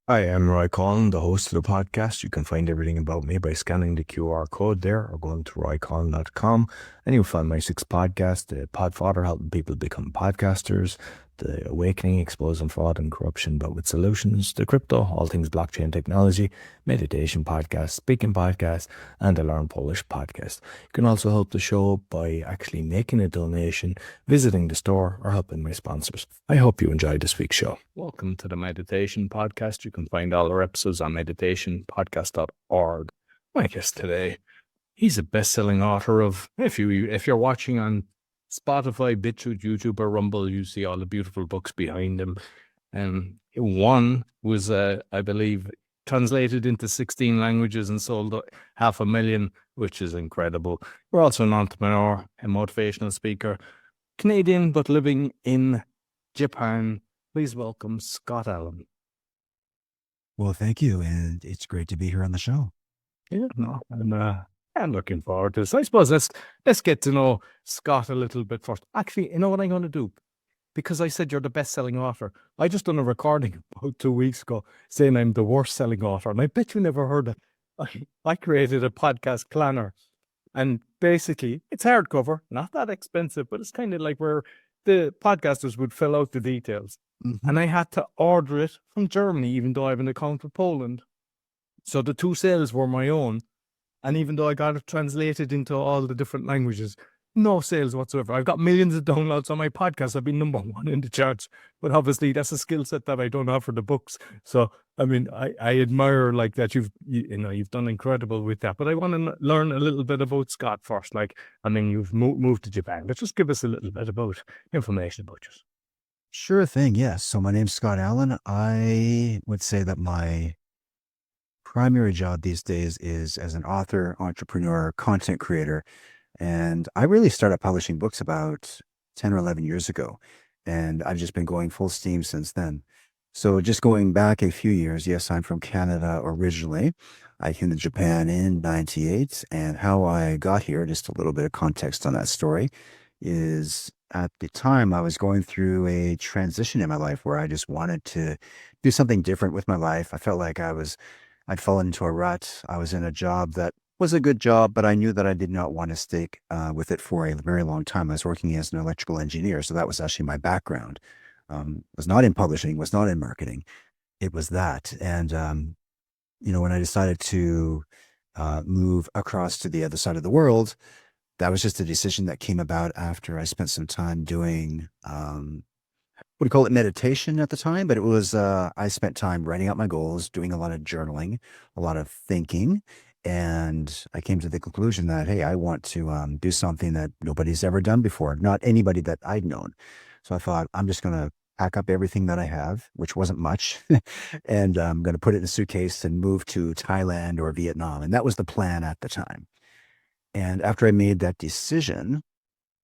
I am Roy Collin, the host of the podcast. You can find everything about me by scanning the QR code there or going to roycollin.com. And you'll find my six podcasts, the Podfather, helping people become podcasters, the Awakening, exposing fraud and corruption, but with solutions, the Crypto, all things blockchain technology, Meditation podcast, Speaking podcast, and the Learn Polish podcast. You can also help the show by actually making a donation, visiting the store, or helping my sponsors. I hope you enjoyed this week's show. Welcome to the Meditation Podcast. You can find all our episodes on meditationpodcast.org. My guest today, he's a best-selling author of, if you're watching on Spotify, BitChute, YouTube, or Rumble, you see all the beautiful books behind him. And one was, I believe, translated into 16 languages and sold 500,000, which is incredible. We're also an entrepreneur, a motivational speaker, Canadian, but living in Japan. Please welcome Scott Allan. Well, thank you. And it's great to be here on the show. Yeah, no, I'm looking forward to this. I suppose let's get to know Scott a little bit first. Actually, you know what I'm going to do? Because I said you're the best-selling author. I just done a recording about 2 weeks ago saying I'm the worst-selling author, and I bet you never heard it. I created a podcast planner, and basically it's hardcover, not that expensive, but it's kind of like where the podcasters would fill out the details. Mm-hmm. And I had to order it from Germany, even though I have an account with Poland. So the 2 sales were my own. And even though I got it translated into all the different languages, no sales whatsoever. I've got millions of downloads on my podcast. I've been number 1 in the charts. But obviously, that's a skill set that I don't have for the books. So, I mean, I admire like that you've done incredible with that. But I want to learn a little bit about Scott first. Like, I mean, you've moved to Japan. But just give us a little bit about information about you. Sure thing. Yes. So my name's Scott Allan. I would say that my primary job these days is as an author, entrepreneur, content creator. And I really started publishing books about 10 or 11 years ago. And I've just been going full steam since then. So just going back a few years, yes, I'm from Canada originally. I came to Japan in 98. And how I got here, just a little bit of context on that story, is at the time I was going through a transition in my life where I just wanted to do something different with my life. I felt like I'd fallen into a rut. I was in a job that was a good job, but I knew that I did not want to stick with it for a very long time. I was working as an electrical engineer, so that was actually my background. Was not in publishing, was not in marketing. It was that. And, when I decided to move across to the other side of the world, that was just a decision that came about after I spent some time doing, what do you call it, meditation at the time, but it was, I spent time writing out my goals, doing a lot of journaling, a lot of thinking. And I came to the conclusion that, hey, I want to do something that nobody's ever done before, not anybody that I'd known. So I thought, I'm just going to pack up everything that I have, which wasn't much, and I'm going to put it in a suitcase and move to Thailand or Vietnam. And that was the plan at the time. And after I made that decision,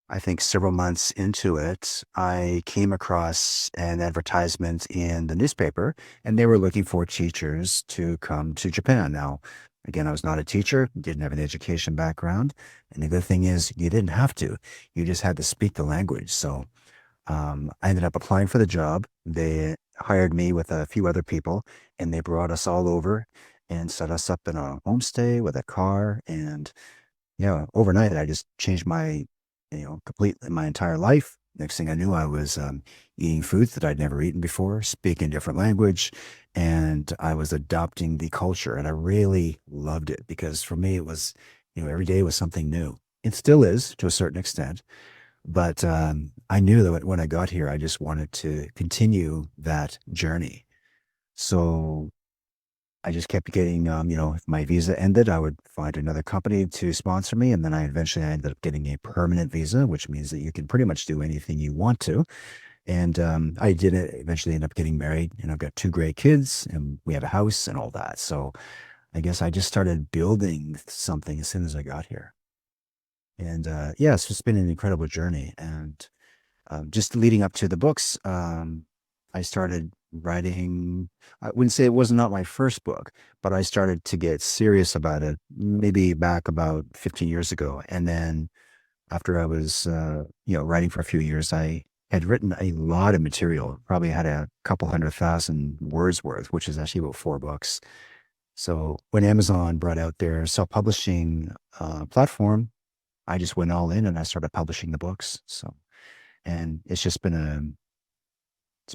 I think several months into it, I came across an advertisement in the newspaper, and they were looking for teachers to come to Japan. Now, again, I was not a teacher, didn't have an education background. And the good thing is you didn't have to. You just had to speak the language. So I ended up applying for the job. They hired me with a few other people, and they brought us all over and set us up in a homestay with a car. And overnight, I just changed completely my entire life. Next thing I knew, I was eating foods that I'd never eaten before, speaking a different language, and I was adopting the culture. And I really loved it because for me, it was, every day was something new. It still is to a certain extent. But I knew that when I got here, I just wanted to continue that journey. So I just kept getting, if my visa ended, I would find another company to sponsor me. And then I ended up getting a permanent visa, which means that you can pretty much do anything you want to. And I did eventually end up getting married, and I've got 2 great kids, and we have a house and all that. So I guess I just started building something as soon as I got here. And it's just been an incredible journey. And just leading up to the books, I started writing. I wouldn't say it was not my first book, but I started to get serious about it maybe back about 15 years ago. And then after I was, writing for a few years, I had written a lot of material, probably had a couple 100,000 words worth, which is actually about 4 books. So when Amazon brought out their self-publishing platform, I just went all in and I started publishing the books. So, and it's been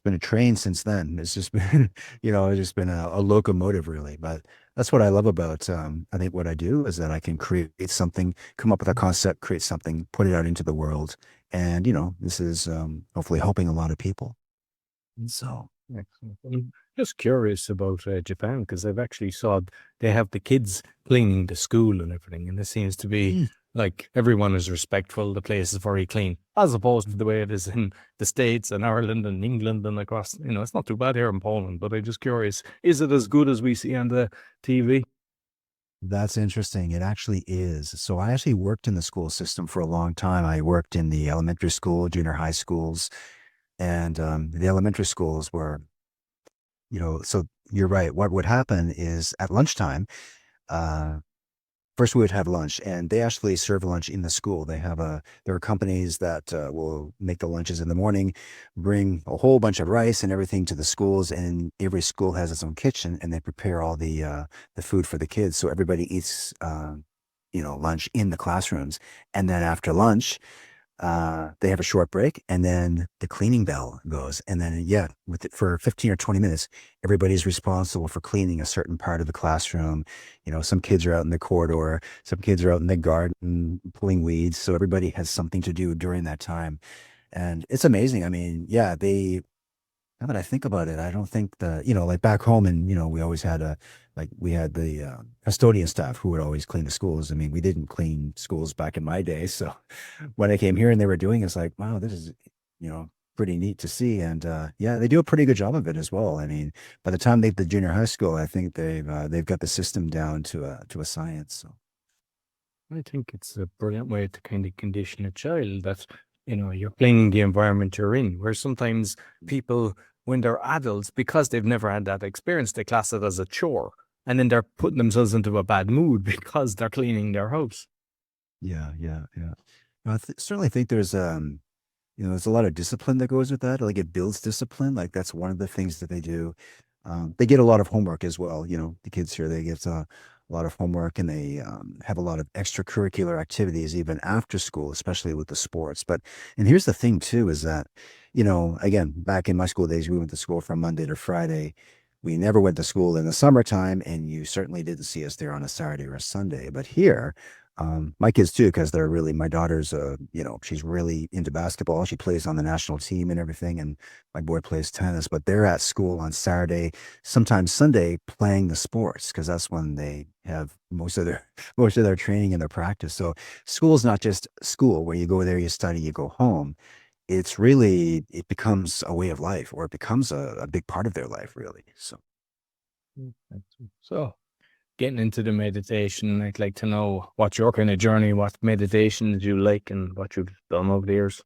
a train since then. It's just been, it's just been a locomotive really. But that's what I love about, I think what I do is that I can create something, come up with a concept, create something, put it out into the world. And, this is hopefully helping a lot of people. So, Excellent. I'm just curious about Japan because I've actually saw they have the kids cleaning the school and everything, and it seems to be mm, like everyone is respectful. The place is very clean, as opposed to the way it is in the States and Ireland and England and across. It's not too bad here in Poland, but I'm just curious: is it as good as we see on the TV? that's interesting. It actually is. So I actually worked in the school system for a long time. I worked in the elementary school, junior high schools, and the elementary schools were, so you're right. What would happen is at lunchtime, uh, first we would have lunch, and they actually serve lunch in the school. There are companies that will make the lunches in the morning, bring a whole bunch of rice and everything to the schools, and every school has its own kitchen, and they prepare all the food for the kids. So everybody eats, lunch in the classrooms, and then after lunch, they have a short break, and then the cleaning bell goes. And then, yeah, with it for 15 or 20 minutes, everybody's responsible for cleaning a certain part of the classroom. Some kids are out in the corridor, some kids are out in the garden pulling weeds. So everybody has something to do during that time. And it's amazing. I mean, yeah, now that I think about it, I don't think like back home and, we always had we had the custodian staff who would always clean the schools. I mean, we didn't clean schools back in my day. So when I came here and they were doing it, it's like, wow, this is, you know, pretty neat to see. And yeah, they do a pretty good job of it as well. I mean, by the time they get to junior high school, I think they've got the system down to a science. So. I think it's a brilliant way to kind of condition a child that, you're cleaning the environment you're in, where sometimes people, when they're adults, because they've never had that experience, they class it as a chore. And then they're putting themselves into a bad mood because they're cleaning their house. Yeah, yeah, yeah. No, certainly think there's a lot of discipline that goes with that. Like it builds discipline. Like that's one of the things that they do. They get a lot of homework as well. The kids here, they get a lot of homework and they have a lot of extracurricular activities even after school, especially with the sports. And here's the thing too, is that, again, back in my school days, we went to school from Monday to Friday. We never went to school in the summertime, and you certainly didn't see us there on a Saturday or a Sunday. But here, my kids too, because my daughter's, she's really into basketball. She plays on the national team and everything. And my boy plays tennis, but they're at school on Saturday, sometimes Sunday playing the sports because that's when they have most of their training and their practice. So school is not just school where you go there, you study, you go home. It becomes a way of life, or it becomes a big part of their life, really. So. So, getting into the meditation, I'd like to know what's your kind of journey, what meditations you like, and what you've done over the years.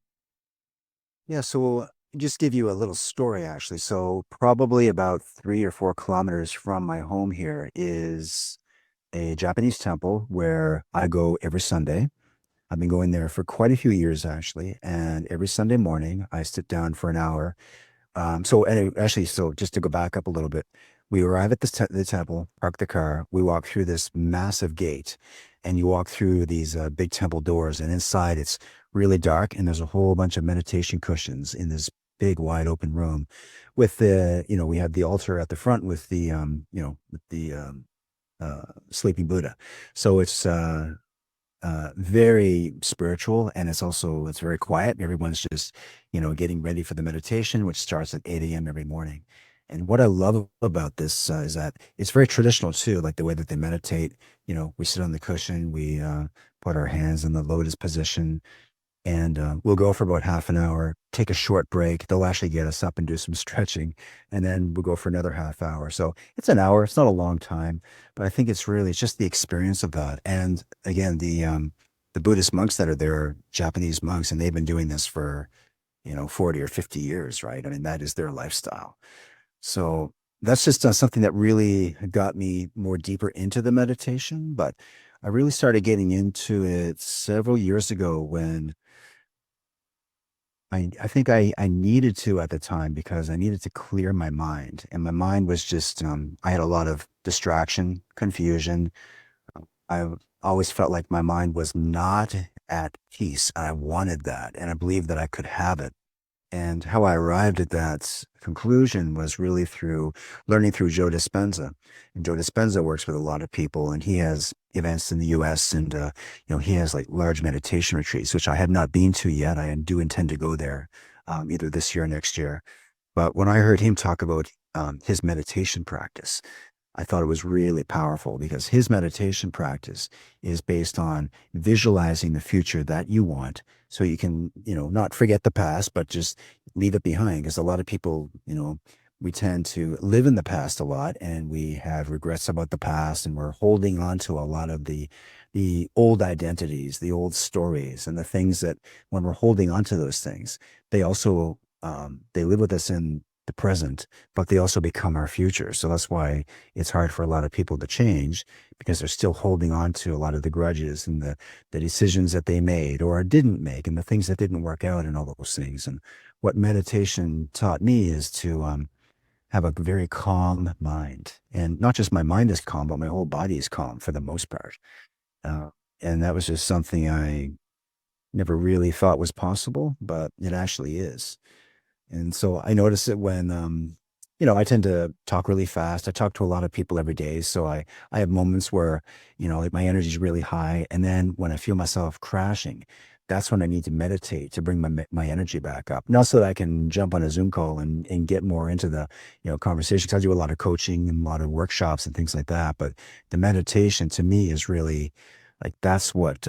Yeah, so just give you a little story actually. So probably about 3 or 4 kilometers from my home here is a Japanese temple where I go every Sunday. I've been going there for quite a few years actually, and every Sunday morning I sit down for an hour. So just to go back up a little bit, we arrive at the temple, park the car, we walk through this massive gate, and you walk through these big temple doors, and inside it's really dark, and there's a whole bunch of meditation cushions in this big wide open room. We have the altar at the front with the sleeping Buddha. So it's very spiritual, and it's very quiet. Everyone's just, getting ready for the meditation, which starts at 8 a.m. every morning. And what I love about this is that it's very traditional too, like the way that they meditate. We sit on the cushion, we put our hands in the lotus position, and we'll go for about half an hour, take a short break. They'll actually get us up and do some stretching, and then we'll go for another half hour. So it's an hour. It's not a long time, but I think it's just the experience of that. And again, the Buddhist monks that are there are Japanese monks, and they've been doing this for 40 or 50 years, right? I mean, that is their lifestyle. So that's just something that really got me more deeper into the meditation. But I really started getting into it several years ago when I think I needed to at the time because I needed to clear my mind. And my mind was just, I had a lot of distraction, confusion. I always felt like my mind was not at peace. I wanted that. And I believed that I could have it. And how I arrived at that conclusion was really through learning through Joe Dispenza. And Joe Dispenza works with a lot of people, and he has events in the U.S. and he has like large meditation retreats, which I have not been to yet. I do intend to go there either this year or next year. But when I heard him talk about his meditation practice, I thought it was really powerful because his meditation practice is based on visualizing the future that you want so you can, not forget the past, but just leave it behind. Because a lot of people, we tend to live in the past a lot and we have regrets about the past and we're holding on to a lot of the old identities, the old stories and the things that when we're holding on to those things, they also, they live with us in the present, but they also become our future. So that's why it's hard for a lot of people to change because they're still holding on to a lot of the grudges and the decisions that they made or didn't make and the things that didn't work out and all those things. And what meditation taught me is to have a very calm mind. And not just my mind is calm, but my whole body is calm for the most part. Uh, and that was just something I never really thought was possible, but it actually is. And so I notice it when, I tend to talk really fast. I talk to a lot of people every day. So I have moments where, like my energy is really high. And then when I feel myself crashing, that's when I need to meditate to bring my energy back up. Not so that I can jump on a Zoom call and get more into the, conversation. 'Cause I do a lot of coaching and a lot of workshops and things like that. But the meditation to me is really like, that's what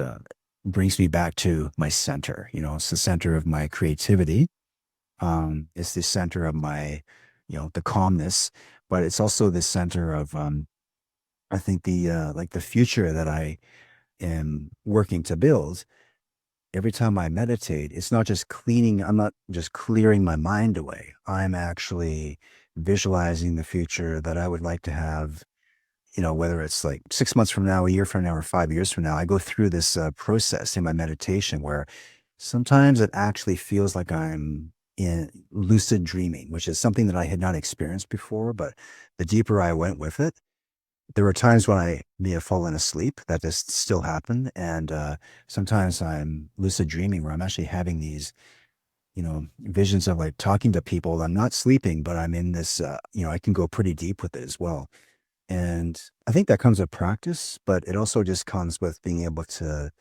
brings me back to my center. It's the center of my creativity, it's the center of my, the calmness, but it's also the center of, I think like the future that I am working to build. Every time I meditate, it's not just I'm not just clearing my mind away. I'm actually visualizing the future that I would like to have, whether it's like 6 months from now, a year from now, or 5 years from now. I go through this process in my meditation where sometimes it actually feels like I'm in lucid dreaming, which is something that I had not experienced before. But the deeper I went with it, there were times when I may have fallen asleep. That just still happened. And sometimes I'm lucid dreaming where I'm actually having these, visions of like talking to people. I'm not sleeping, but I'm in this, I can go pretty deep with it as well. And I think that comes with practice, but it also just comes with being able to,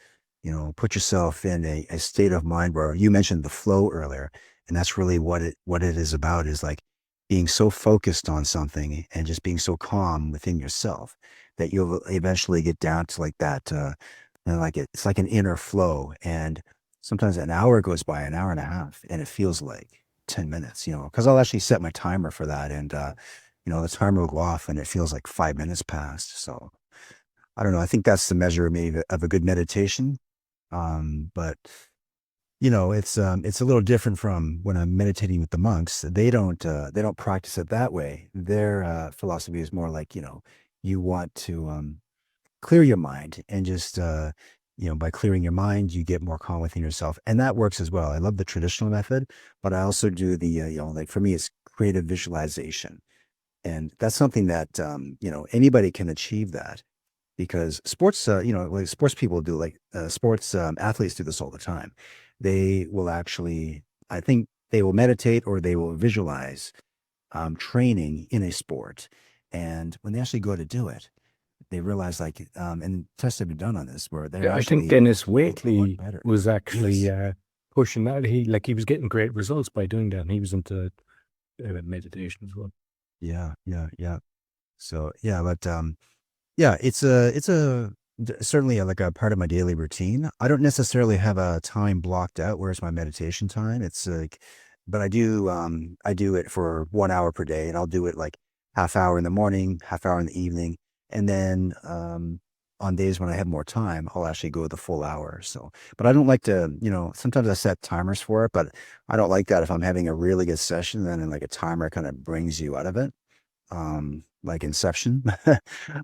put yourself in a state of mind where you mentioned the flow earlier. And that's really what it is about is like being so focused on something and just being so calm within yourself that you'll eventually get down to like that, like it's like an inner flow. And sometimes an hour goes by, an hour and a half, and it feels like 10 minutes, because I'll actually set my timer for that. And, the timer will go off and it feels like 5 minutes passed. So I don't know. I think that's the measure maybe of a good meditation. But it's a little different from when I'm meditating with the monks. They don't practice it that way. Their philosophy is more like, you want to clear your mind and just by clearing your mind, you get more calm within yourself. And that works as well. I love the traditional method, but I also do the like for me it's creative visualization. And that's something that anybody can achieve that because sports, like sports people do, like sports athletes do this all the time. They will actually, I think, they will meditate or they will visualize training in a sport, and when they actually go to do it, they realize like, and tests have been done on this where they're Yeah, I think actually Dennis able to work Waitley better. was actually Yes. pushing that. He was getting great results by doing that. And he was into meditation as well. Yeah, yeah, yeah. So yeah, but yeah, it's certainly like a part of my daily routine. I don't necessarily have a time blocked out. Where's my meditation time? It's like, but I do it for 1 hour per day, and I'll do it like half hour in the morning, half hour in the evening, and then on days when I have more time, I'll actually go the full hour. So, but I don't like to, sometimes I set timers for it, but I don't like that if I'm having a really good session, then like a timer kind of brings you out of it, like Inception.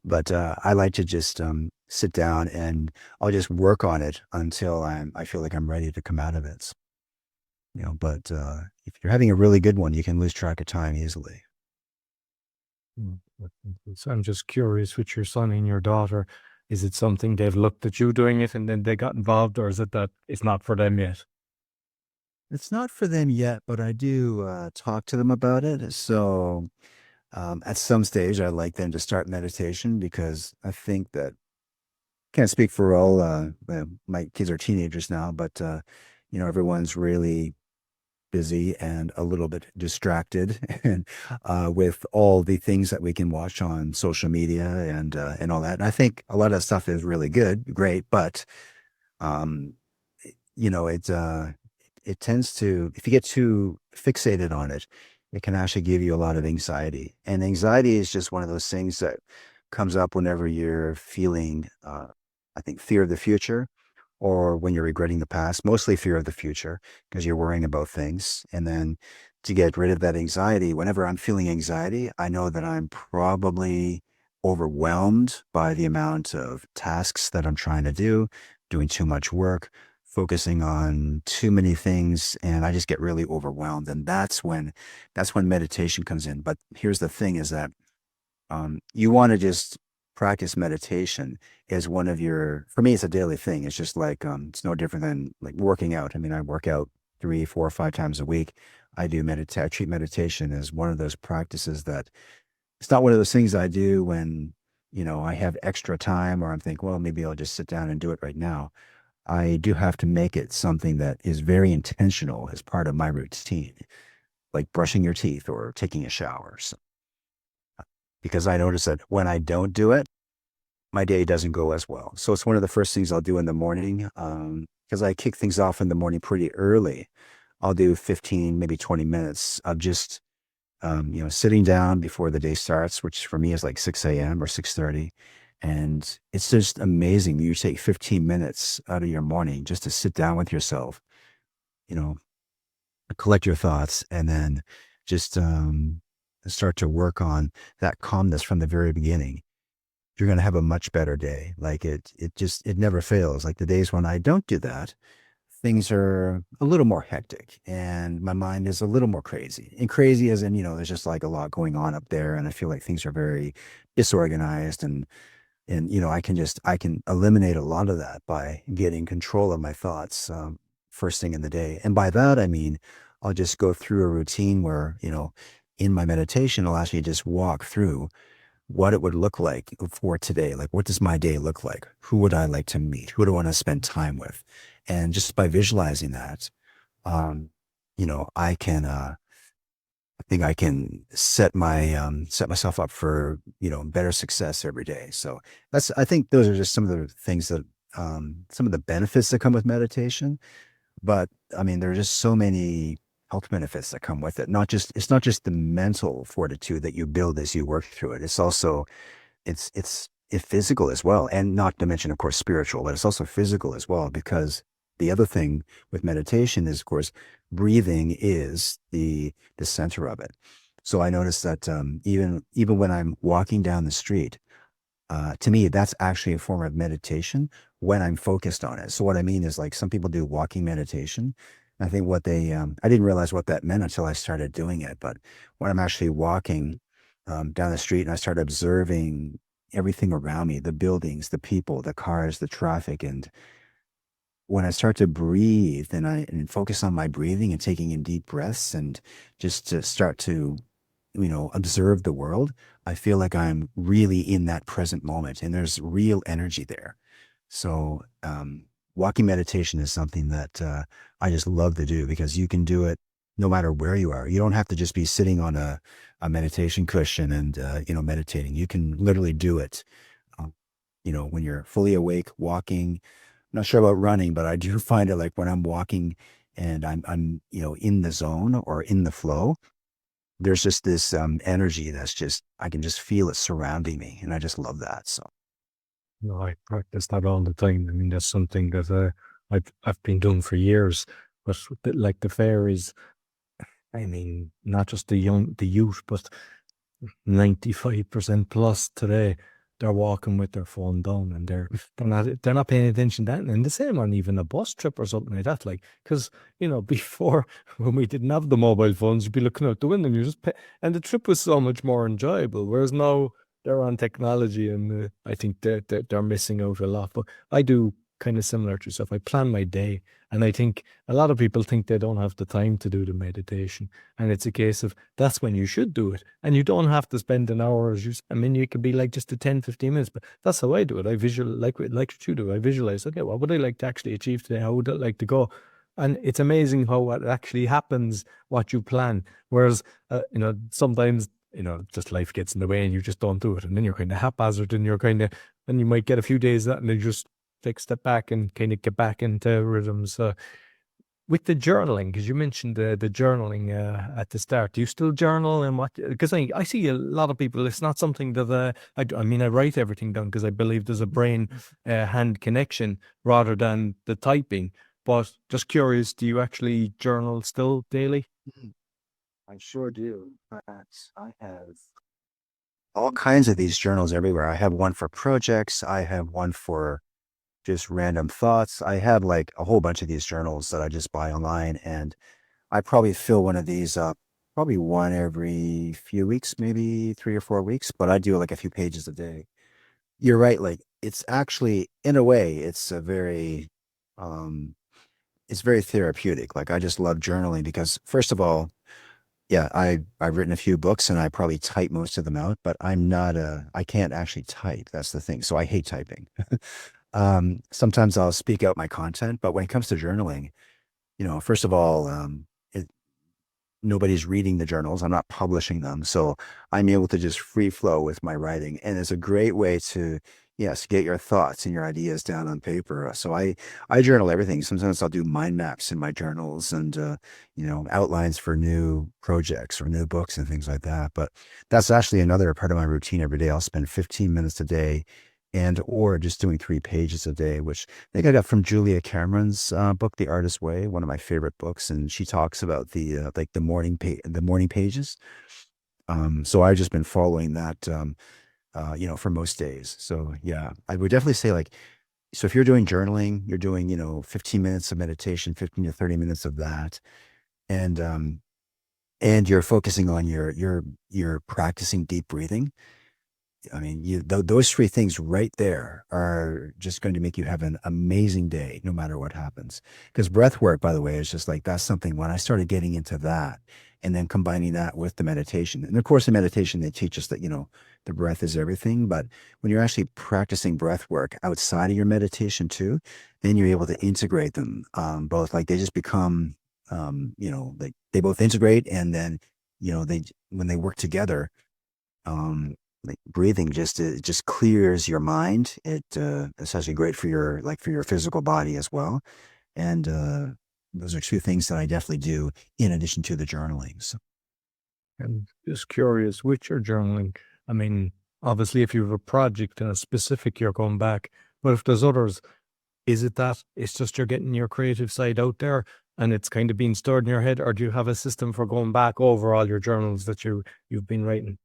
But I like to just sit down and I'll just work on it until I feel like I'm ready to come out of it. But if you're having a really good one, you can lose track of time easily. So I'm just curious with your son and your daughter, is it something they've looked at you doing it and then they got involved, or is it that it's not for them yet? It's not for them yet, but I do talk to them about it. So at some stage, I'd like them to start meditation because I think that can't speak for all. My kids are teenagers now, but everyone's really busy and a little bit distracted, and with all the things that we can watch on social media and all that. And I think a lot of that stuff is really good, great, but um, it tends to, if you get too fixated on it, it can actually give you a lot of anxiety. And anxiety is just one of those things that comes up whenever you're feeling, I think, fear of the future, or when you're regretting the past, mostly fear of the future because you're worrying about things. And then to get rid of that anxiety, whenever I'm feeling anxiety, I know that I'm probably overwhelmed by the amount of tasks that I'm trying to do, doing too much work, focusing on too many things, and I just get really overwhelmed. And that's when meditation comes in. But here's the thing is that you want to just practice meditation as one of your, for me, it's a daily thing. It's just like, it's no different than like working out. I mean, I work out 3, 4, 5 times a week. I treat meditation as one of those practices that it's not one of those things I do when, I have extra time or I'm thinking, well, maybe I'll just sit down and do it right now. I do have to make it something that is very intentional as part of my routine, like brushing your teeth or taking a shower. Because I notice that when I don't do it, my day doesn't go as well. So it's one of the first things I'll do in the morning. Because I kick things off in the morning pretty early. I'll do 15, maybe 20 minutes of just, sitting down before the day starts, which for me is like 6 a.m. or 6:30. And it's just amazing. You take 15 minutes out of your morning just to sit down with yourself, you know, collect your thoughts, and then just start to work on that calmness from the very beginning. You're going to have a much better day. Like it never fails. Like the days when I don't do that, things are a little more hectic and my mind is a little more crazy. And crazy as in, there's just like a lot going on up there. And I feel like things are very disorganized, and I can eliminate a lot of that by getting control of my thoughts first thing in the day. And by that I mean I'll just go through a routine where in my meditation I'll actually just walk through what it would look like for today. Like, what does my day look like? Who would I like to meet? Who do I want to spend time with? And just by visualizing that, um, I think I can set myself up for, better success every day. So I think those are just some of the things that, some of the benefits that come with meditation. But I mean, there are just so many health benefits that come with it. It's not just the mental fortitude that you build as you work through it. It's physical as well, and not to mention, of course, spiritual, but it's also physical as well. Because the other thing with meditation is, of course, breathing is the center of it. So I noticed that even when I'm walking down the street, to me, that's actually a form of meditation when I'm focused on it. So what I mean is, like, some people do walking meditation. I think I didn't realize what that meant until I started doing it. But when I'm actually walking down the street and I start observing everything around me, the buildings, the people, the cars, the traffic, and when I start to breathe and focus on my breathing and taking in deep breaths and just to start to, observe the world, I feel like I'm really in that present moment and there's real energy there. So, walking meditation is something that I just love to do because you can do it no matter where you are. You don't have to just be sitting on a meditation cushion and, meditating. You can literally do it, when you're fully awake, walking. I'm not sure about running, but I do find it like when I'm walking and I'm in the zone or in the flow, there's just this energy that's just, I can just feel it surrounding me. And I just love that. So, No, I practice that all the time. I mean, that's something that I've been doing for years. But like the fairies, I mean, not just the youth, but 95% plus today. they're walking with their phone down, and they're not paying attention to that. And the same on even a bus trip or something like that. Like, because before, when we didn't have the mobile phones, you'd be looking out the window and you just and the trip was so much more enjoyable. Whereas now they're on technology, and I think they're missing out a lot. But I do kind of similar to yourself. I plan my day, and I think a lot of people think they don't have the time to do the meditation, and it's a case of that's when you should do it, and you don't have to spend an hour. I mean, you could be like just a 10, 15 minutes, but that's how I do it. I like what you do. I visualize, okay, what would I like to actually achieve today? How would I like to go? And it's amazing how what actually happens, what you plan. Whereas, sometimes, just life gets in the way and you just don't do it. And then you're kind of haphazard, and and you might get a few days of that, and then you just take a step back and kind of get back into rhythms. With the journaling, because you mentioned the journaling at the start, do you still journal? And what? Because I see a lot of people, it's not something that I mean, I write everything down because I believe there's a brain hand connection rather than the typing. But just curious, do you actually journal still daily? I sure do. But I have all kinds of these journals everywhere. I have one for projects. I have one for just random thoughts. I have like a whole bunch of these journals that I just buy online, and I probably fill one of these up, probably one every few weeks, maybe 3 or 4 weeks, but I do like a few pages a day. You're right. Like it's actually, in a way, um, it's very therapeutic. Like I just love journaling because first of all, yeah, I've written a few books and I probably type most of them out, but I can't actually type. That's the thing. So I hate typing. Sometimes I'll speak out my content, but when it comes to journaling, first of all, nobody's reading the journals. I'm not publishing them. So I'm able to just free flow with my writing. And it's a great way to, yes, get your thoughts and your ideas down on paper. So I journal everything. Sometimes I'll do mind maps in my journals and, outlines for new projects or new books and things like that. But that's actually another part of my routine every day. I'll spend 15 minutes a day or just doing 3 pages a day, which I think I got from Julia Cameron's book, The Artist's Way, one of my favorite books, and she talks about the morning pages. So I've just been following that, for most days. So yeah, I would definitely say so if you're doing journaling, you're doing 15 minutes of meditation, 15 to 30 minutes of that, and you're focusing on you're practicing deep breathing. I mean, those three things right there are just going to make you have an amazing day, no matter what happens. Because breath work, by the way, is just like, that's something when I started getting into that and then combining that with the meditation. And of course, in meditation, they teach us that, the breath is everything. But when you're actually practicing breath work outside of your meditation too, then you're able to integrate them both. Like they just become, they both integrate. And then, when they work together, like breathing it just clears your mind. It's actually great for your physical body as well. And those are two things that I definitely do in addition to the journaling. So I'm just curious, with your journaling, I mean, obviously, if you have a project and a specific, you're going back. But if there's others, is it that it's just you're getting your creative side out there and it's kind of being stored in your head, or do you have a system for going back over all your journals that you've been writing?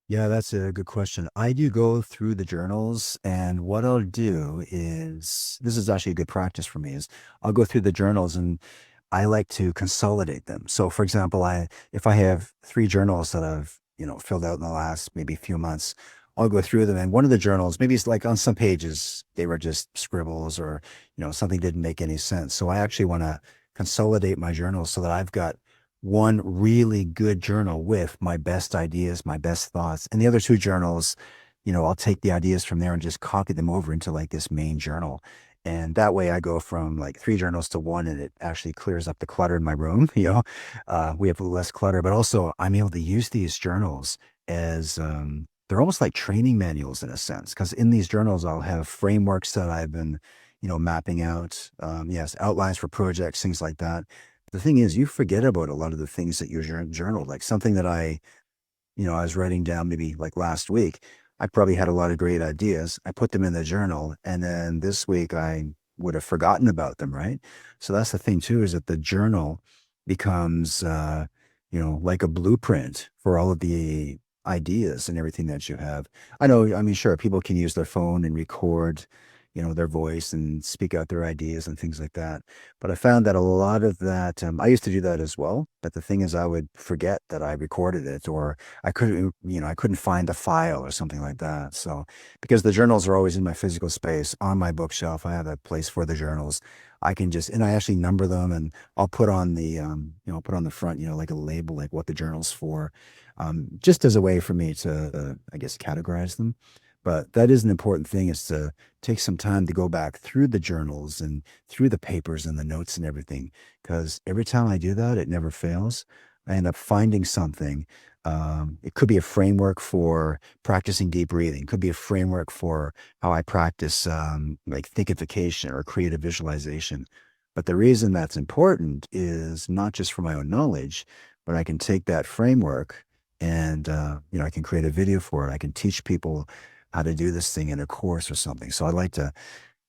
yeah, that's a good question. I do go through the journals, and what I'll do is this is actually a good practice for me is I'll go through the journals and I like to consolidate them. So for example, if I have 3 journals that I've, filled out in the last maybe few months, I'll go through them. And one of the journals, maybe it's like on some pages, they were just scribbles or, something didn't make any sense. So I actually want to consolidate my journals so that I've got one really good journal with my best ideas, my best thoughts. And the other 2 journals, I'll take the ideas from there and just copy them over into like this main journal. And that way I go from like 3 journals to one, and it actually clears up the clutter in my room. We have a little less clutter, but also I'm able to use these journals as, they're almost like training manuals in a sense. Cause in these journals, I'll have frameworks that I've been, mapping out. Yes, outlines for projects, things like that. The thing is, you forget about a lot of the things that you journaled, like something that I was writing down maybe like last week. I probably had a lot of great ideas. I put them in the journal, and then this week I would have forgotten about them, right? So that's the thing too, is that the journal becomes, like a blueprint for all of the ideas and everything that you have. I know, I mean, sure, people can use their phone and record, their voice and speak out their ideas and things like that. But I found that a lot of that, I used to do that as well. But the thing is, I would forget that I recorded it, or I couldn't find the file or something like that. So because the journals are always in my physical space on my bookshelf, I have a place for the journals. I can just, and I actually number them, and I'll put on put on the front, like a label, like what the journal's for, just as a way for me to, I guess, categorize them. But that is an important thing, is to take some time to go back through the journals and through the papers and the notes and everything. Because every time I do that, it never fails. I end up finding something. It could be a framework for practicing deep breathing. It could be a framework for how I practice like thinkification or creative visualization. But the reason that's important is not just for my own knowledge, but I can take that framework and I can create a video for it. I can teach people how to do this thing in a course or something. So I like to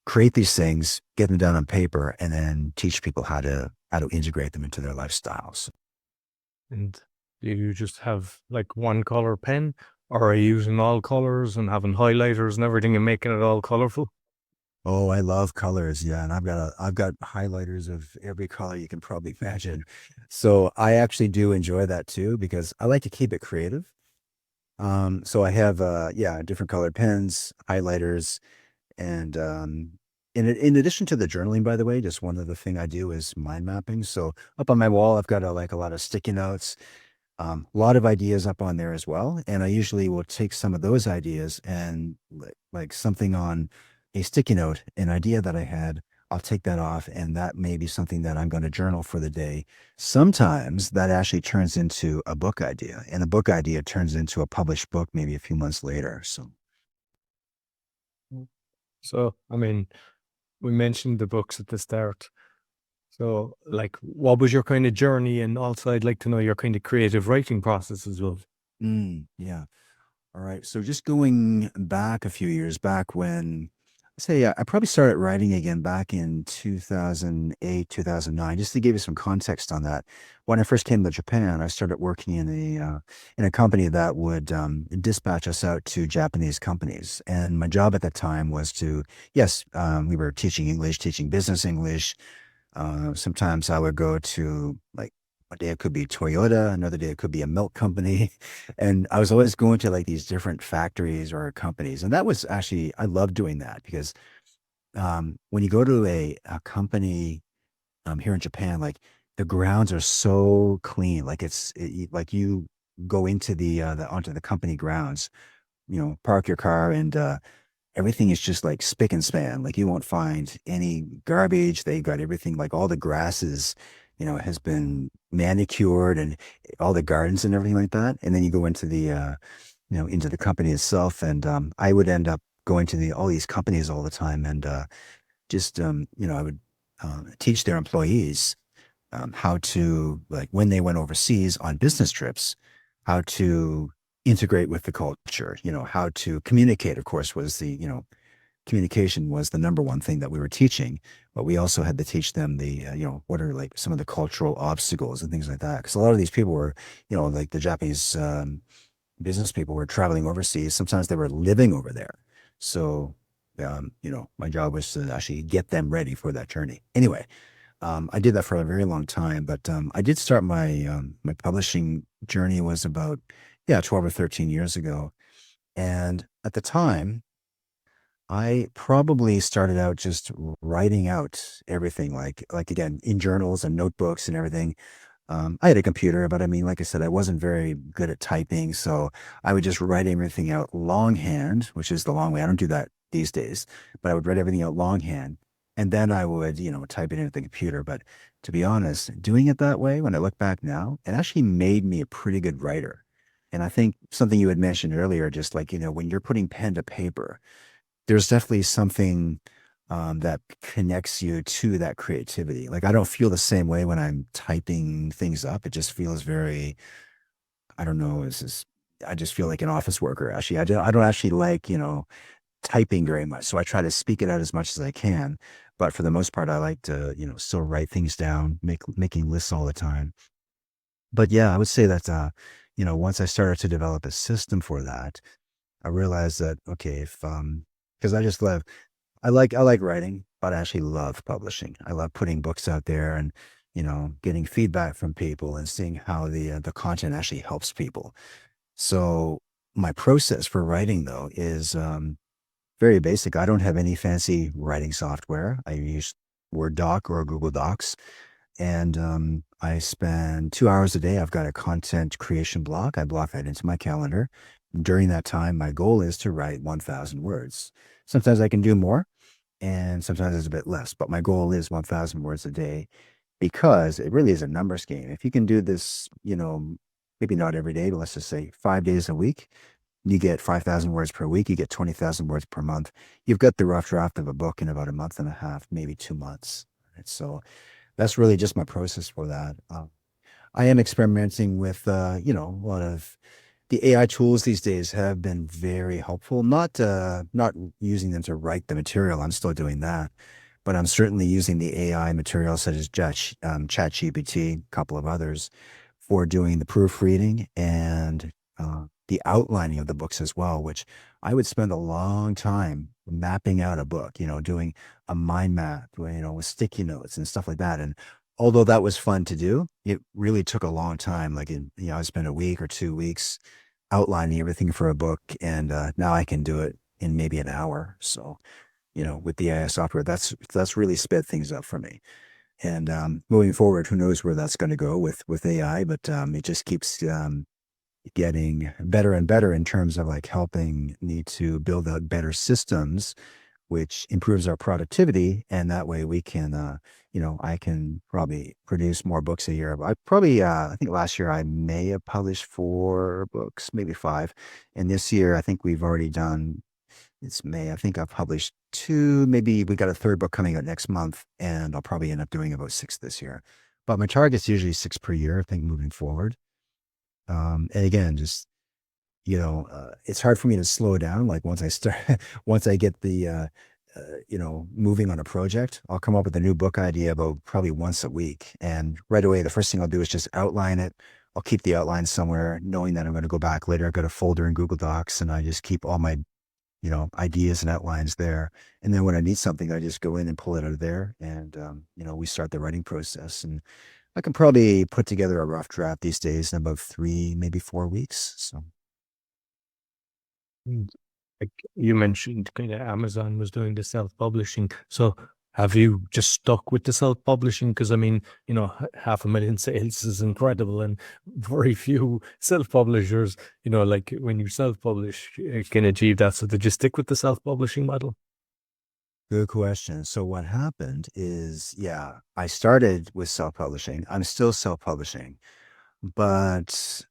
create these things, get them down on paper, and then teach people how to integrate them into their lifestyles. And do you just have like one color pen, or are you using all colors and having highlighters and everything and making it all colorful? Oh, I love colors. Yeah, and I've got highlighters of every color you can probably imagine. So I actually do enjoy that too, because I like to keep it creative. So I have different colored pens, highlighters, and in addition to the journaling, by the way, just one other thing I do is mind mapping. So up on my wall, I've got like a lot of sticky notes, a lot of ideas up on there as well. And I usually will take some of those ideas and like something on a sticky note, an idea that I had, I'll take that off, and that may be something that I'm going to journal for the day. Sometimes that actually turns into a book idea, and the book idea turns into a published book maybe a few months later. So, Mm. So, I mean, we mentioned the books at the start. So, like, what was your kind of journey? And also, I'd like to know your kind of creative writing process as well. yeah. All right. So just going back a few years back when, say, I probably started writing again back in 2008, 2009, just to give you some context on that. When I first came to Japan, I started working in a company that would dispatch us out to Japanese companies. And my job at that time was to, yes, we were teaching English, teaching business English. Sometimes I would go to, like, one day it could be Toyota, another day it could be a milk company. And I was always going to like these different factories or companies. And that was actually, I love doing that, because when you go to a company here in Japan, like the grounds are so clean. Like like you go into onto the company grounds, park your car, and everything is just like spick and span. Like you won't find any garbage. They got everything, like all the grasses, has been manicured, and all the gardens and everything like that. And then you go into into the company itself. And I would end up going to all these companies all the time. And I would teach their employees how to, like, when they went overseas on business trips, how to integrate with the culture, how to communicate, of course, was communication was the number one thing that we were teaching. But we also had to teach them what are like some of the cultural obstacles and things like that. Because a lot of these people were, like the Japanese business people were traveling overseas. Sometimes they were living over there. So, my job was to actually get them ready for that journey. Anyway, I did that for a very long time, but I did start my publishing journey was about 12 or 13 years ago. And at the time, I probably started out just writing out everything, like again, in journals and notebooks and everything. I had a computer, but I mean, like I said, I wasn't very good at typing, so I would just write everything out longhand, which is the long way. I don't do that these days, but I would write everything out longhand, and then I would, type it into the computer. But to be honest, doing it that way, when I look back now, it actually made me a pretty good writer. And I think something you had mentioned earlier, just like, when you're putting pen to paper, there's definitely something that connects you to that creativity. Like I don't feel the same way when I'm typing things up. It just feels very, I don't know, I just feel like an office worker. Actually, I don't actually like, typing very much. So I try to speak it out as much as I can. But for the most part, I like to, still write things down, making lists all the time. But yeah, I would say that, once I started to develop a system for that, I realized that, okay, if, because I like writing, but I actually love publishing. I love putting books out there and, getting feedback from people and seeing how the content actually helps people. So my process for writing though is, very basic. I don't have any fancy writing software. I use Word Doc or Google Docs. And I spend 2 hours a day. I've got a content creation block. I block that into my calendar. During that time, my goal is to write 1,000 words. Sometimes I can do more, and sometimes it's a bit less, but my goal is 1,000 words a day because it really is a numbers game. If you can do this, maybe not every day, but let's just say 5 days a week, you get 5,000 words per week, you get 20,000 words per month. You've got the rough draft of a book in about a month and a half, maybe 2 months. Right? So that's really just my process for that. I am experimenting with, a lot of the AI tools these days have been very helpful. Not using them to write the material. I'm still doing that, but I'm certainly using the AI materials such as ChatGPT, a couple of others, for doing the proofreading and the outlining of the books as well. Which I would spend a long time mapping out a book. Doing a mind map, with sticky notes and stuff like that. And although that was fun to do, it really took a long time. Like, I spent a week or 2 weeks outlining everything for a book, and now I can do it in maybe an hour. So, with the AI software, that's really sped things up for me. And moving forward, who knows where that's going to go with AI? But it just keeps getting better and better in terms of like helping me to build out better systems, which improves our productivity. And that way we can, I can probably produce more books a year. I think last year I may have published 4 books, maybe 5. And this year, I think we've already done, it's May. I think I've published 2, maybe we got a third book coming out next month, and I'll probably end up doing about 6 this year. But my target's usually 6 per year, I think, moving forward. And again, just it's hard for me to slow down. Like once I start, once I get the, moving on a project, I'll come up with a new book idea about probably once a week. And right away, the first thing I'll do is just outline it. I'll keep the outline somewhere, knowing that I'm going to go back later. I've got a folder in Google Docs, and I just keep all my, ideas and outlines there. And then when I need something, I just go in and pull it out of there. And, we start the writing process. And I can probably put together a rough draft these days in about 3, maybe 4 weeks. So. Mm. Like you mentioned, kind of Amazon was doing the self-publishing. So have you just stuck with the self-publishing? Because I mean, 500,000 sales is incredible, and very few self-publishers, like when you self-publish, can achieve that. So did you stick with the self-publishing model? Good question. So what happened is, yeah, I started with self-publishing. I'm still self-publishing, but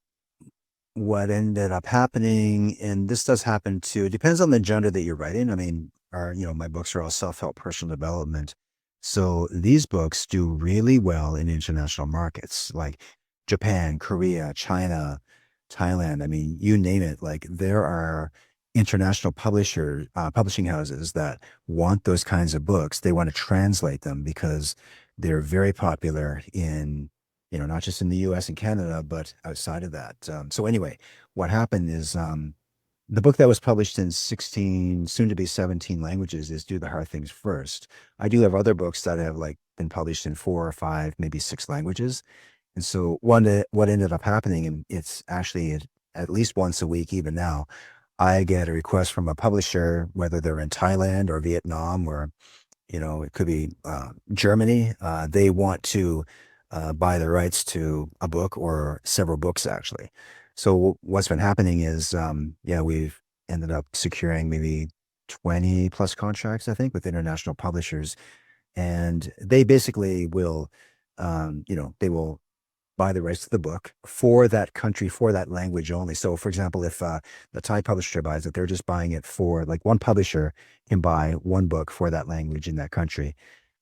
what ended up happening, and this does happen too, it depends on the genre that you're writing. I mean, my books are all self-help personal development. So these books do really well in international markets like Japan, Korea, China, Thailand. I mean, you name it. Like there are international publishing houses that want those kinds of books. They want to translate them because they're very popular in, not just in the US and Canada, but outside of that. So anyway, what happened is the book that was published in 16, soon to be 17 languages is Do the Hard Things First. I do have other books that have like been published in 4 or 5, maybe 6 languages. And so what ended up happening, and it's actually at least once a week, even now, I get a request from a publisher, whether they're in Thailand or Vietnam or it could be Germany. They want to buy the rights to a book or several books, actually. So what's been happening is, yeah, we've ended up securing maybe 20 plus contracts, I think, with international publishers. And they basically will, they will buy the rights to the book for that country, for that language only. So, for example, if the Thai publisher buys it, they're just buying it for like one publisher can buy one book for that language in that country.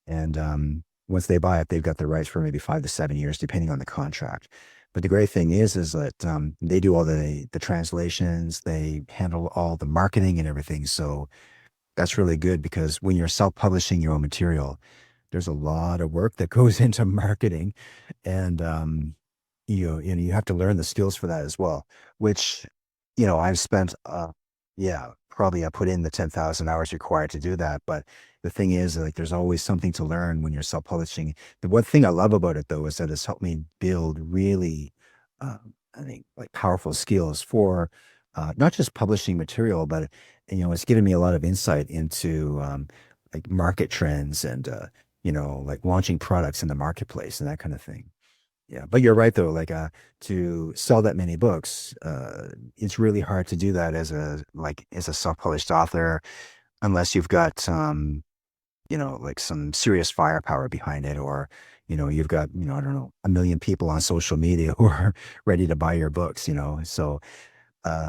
And once they buy it, they've got the rights for maybe 5 to 7 years, depending on the contract. But the great thing is that they do all the translations, they handle all the marketing and everything. So that's really good because when you're self-publishing your own material, there's a lot of work that goes into marketing, and you have to learn the skills for that as well, which, I've spent, yeah, probably I put in the 10,000 hours required to do that. But the thing is, like, there's always something to learn when you're self-publishing. The one thing I love about it though, is that it's helped me build really, I think, like, powerful skills for, not just publishing material, but, it's given me a lot of insight into, like, market trends and, like, launching products in the marketplace and that kind of thing. Yeah, but you're right though, like, to sell that many books, it's really hard to do that as a self-published author unless you've got, like, some serious firepower behind it, or, you've got, I don't know, a million people on social media who are ready to buy your books. So,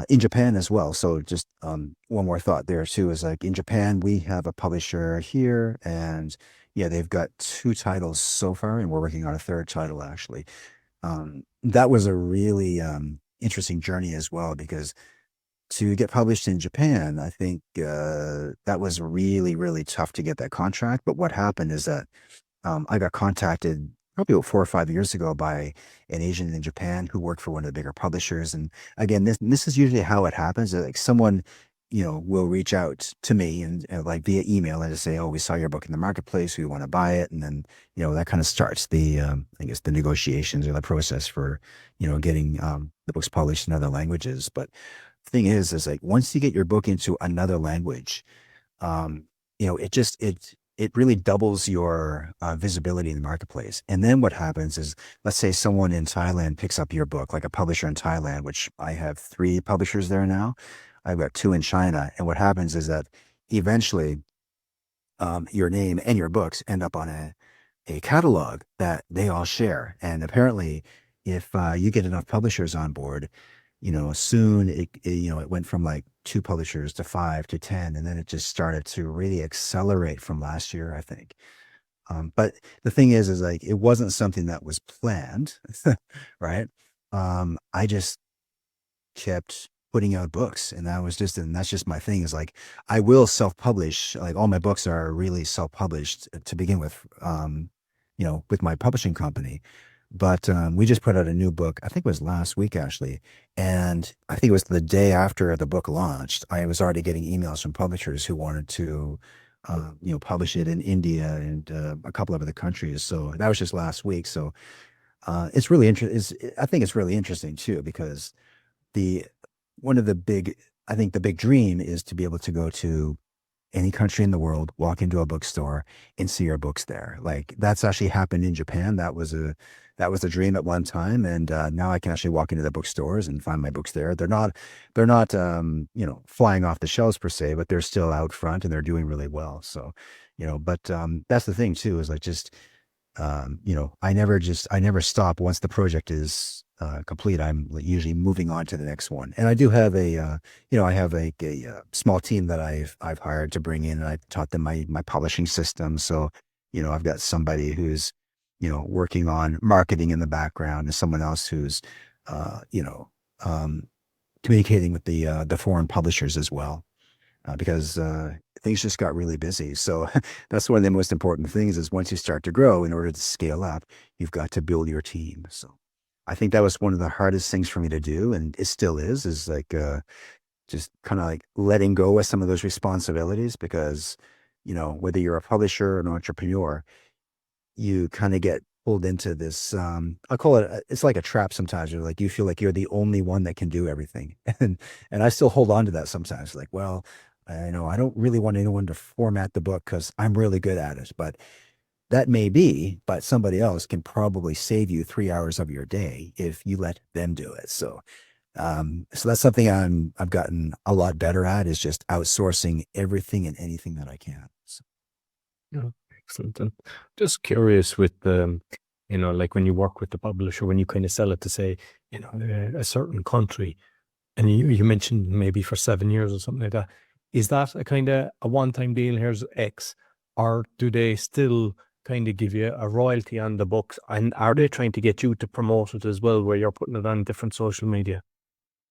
in Japan as well. So just, one more thought there too is, like, in Japan, we have a publisher here, and yeah, they've got two titles so far, and we're working on a third title actually. That was a really, interesting journey as well, because to get published in Japan, I think, that was really, really tough to get that contract. But what happened is that, I got contacted probably about 4 or 5 years ago by an agent in Japan who worked for one of the bigger publishers. And again, this is usually how it happens. Like, someone, will reach out to me and like via email and just say, "Oh, we saw your book in the marketplace. We want to buy it." And then, that kind of starts the, I guess, the negotiations or the process for, getting, the books published in other languages. But the thing is like, once you get your book into another language, um, it really doubles your, visibility in the marketplace. And then what happens is, let's say someone in Thailand picks up your book, like a publisher in Thailand, which I have three publishers there now. I've got two in China. And what happens is that eventually, your name and your books end up on a catalog that they all share. And apparently, if, you get enough publishers on board, soon it went from like two publishers to five to 10. And then it just started to really accelerate from last year, I think. But the thing is like, it wasn't something that was planned, right? I just kept putting out books, and that's just my thing, is like, I will self-publish. Like, all my books are really self-published, to begin with, with my publishing company. But, we just put out a new book, I think it was last week actually. And I think it was the day after the book launched, I was already getting emails from publishers who wanted to, publish it in India and, a couple of other countries. So that was just last week. So, it's really interesting. I think it's really interesting too, because the one of the big I think the big dream is to be able to go to any country in the world, walk into a bookstore and see your books there. Like, that's actually happened in Japan. That was a dream at one time, and, now I can actually walk into the bookstores and find my books there. They're not flying off the shelves per se, but they're still out front and they're doing really well. So, but, that's the thing too, is like, just, I never stop once the project is, complete. I'm usually moving on to the next one. And I do have I have a small team that I've hired to bring in, and I taught them my publishing system. So, I've got somebody who's, working on marketing in the background, and someone else who's, uh, you know, um, communicating with the foreign publishers as well, because, things just got really busy. So that's one of the most important things, is once you start to grow, in order to scale up, you've got to build your team. So I think that was one of the hardest things for me to do, and it still is like, just kind of like letting go of some of those responsibilities, because, whether you're a publisher or an entrepreneur, you kind of get pulled into this, I call it, it's like a trap sometimes. You're like, you feel like you're the only one that can do everything. And I still hold on to that sometimes. Like, well, I know I don't really want anyone to format the book because I'm really good at it. But that may be, but somebody else can probably save you 3 hours of your day if you let them do it. So that's something I've gotten a lot better at, is just outsourcing everything and anything that I can. So, Yeah, excellent. And just curious with the, like when you work with the publisher, when you kind of sell it to, say, a certain country, and you mentioned maybe for 7 years or something like that, is that a kind of a one-time deal? Here's X, or do they still kind of give you a royalty on the books, and are they trying to get you to promote it as well, where you're putting it on different social media?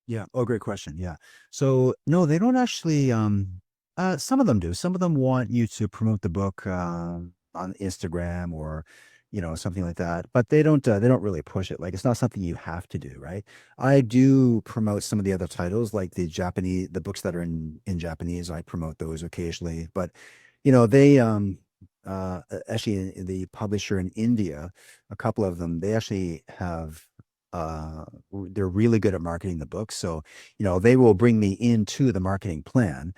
yeah. Oh, great question. Yeah. So no, they don't actually. Some of them do. Some of them want you to promote the book, on Instagram, or, something like that. But they don't really push it. Like it's not something you have to do, right? I do promote some of the other titles, like the books that are in Japanese. I promote those occasionally, but they actually the publisher in India, a couple of them, they actually have they're really good at marketing the book. So, they will bring me into the marketing plan,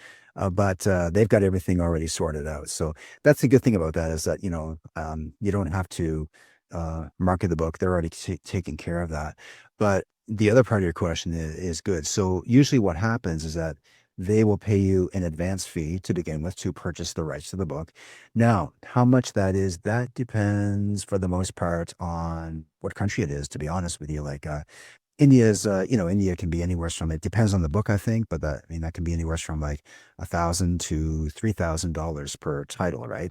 but they've got everything already sorted out. So that's the good thing about that is that, you don't have to market the book. They're already taking care of that. But the other part of your question is good. So usually what happens is that they will pay you an advance fee to begin with to purchase the rights to the book. Now, how much that is, that depends for the most part on what country it is, to be honest with you. Like India can be anywhere from, it depends on the book, I think, but that can be anywhere from like $1,000 to $3,000 per title, right?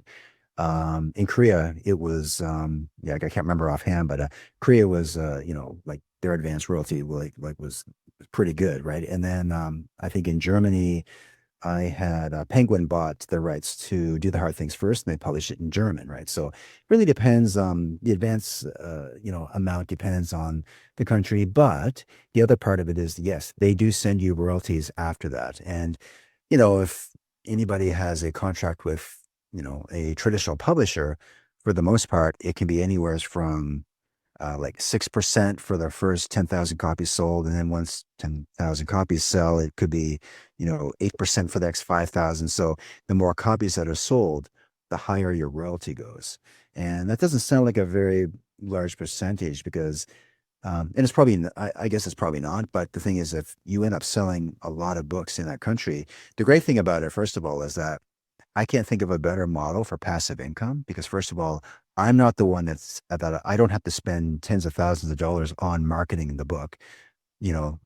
In Korea, it was, yeah, I can't remember offhand, but Korea was, like their advance royalty was pretty good, right? And then I think in Germany, I had Penguin bought the rights to Do the Hard Things First, and they published it in German, right? So it really depends. The advance, amount depends on the country, but the other part of it is, yes, they do send you royalties after that. And if anybody has a contract with, a traditional publisher, for the most part, it can be anywhere from like 6% for the first 10,000 copies sold. And then once 10,000 copies sell, it could be, 8% for the next 5,000. So the more copies that are sold, the higher your royalty goes. And that doesn't sound like a very large percentage because, and it's probably, I guess it's probably not. But the thing is, if you end up selling a lot of books in that country, the great thing about it, first of all, is that I can't think of a better model for passive income because first of all, I'm not the one that I don't have to spend tens of thousands of dollars on marketing the book. You know,